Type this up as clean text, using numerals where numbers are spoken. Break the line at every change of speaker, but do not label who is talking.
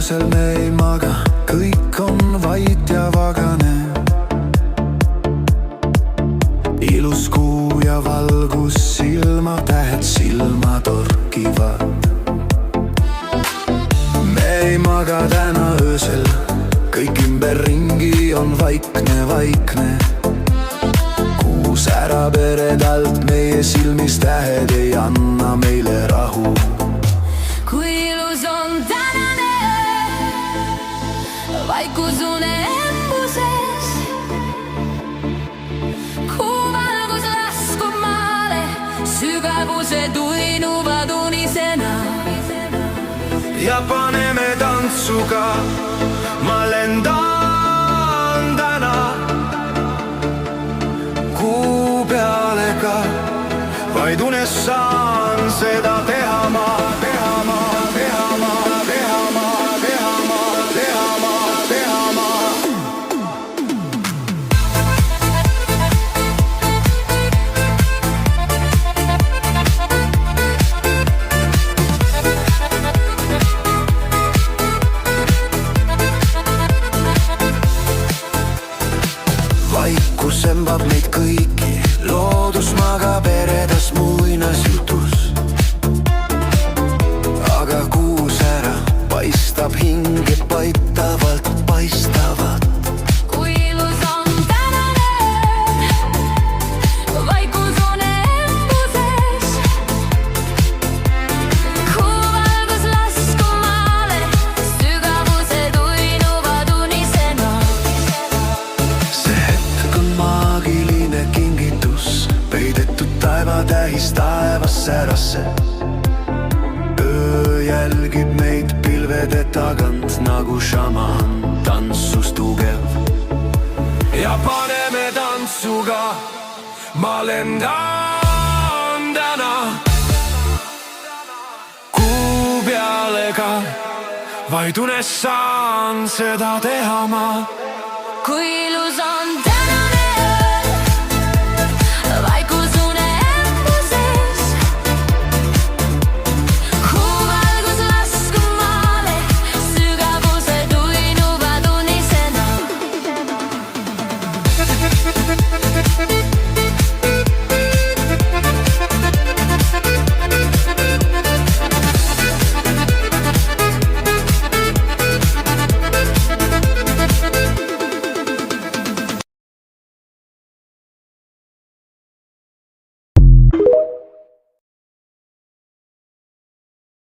öösel me ei maga, kõik on vait ja vagane. Ilus kuu ja valgus, silmatähed silma torkivad. Me ei maga täna öösel, kõik ümberringi on vaikne, vaikne. Kuu särab eredalt meie silmis, tähed ei anna meile rahu.
Kui ilus on tänane öö, vaikus une embuses. Kuu valgus laskub maale, sügavused uinuvad unisena.
Ja paneme tantsuga, ma lendan täna kuu peale ka, vaid unes saan seda teha ma, teha ma, teha ma, teha ma, teha ma, teha ma, teha ma. Vaikus embab meid kõiki, loodus magab eredas muinasjutus. Aga kuus ära paistab hinge paitavalt, paistavat.
Kui ilus on tänane öö, vaikus une embuses. Kuu valgus laskub maale, sügavused uinuvad unisena.
See hetk on maagiline kingitus, peidetud taevatähis taevas särasse. Öö jälgib meid pilvede tagant nagu šaman, tantsus tugev. Ja paneme tantsuga, ma lendan täna kuu peale ka, vaid unes saan seda teha ma.
Kui ilus on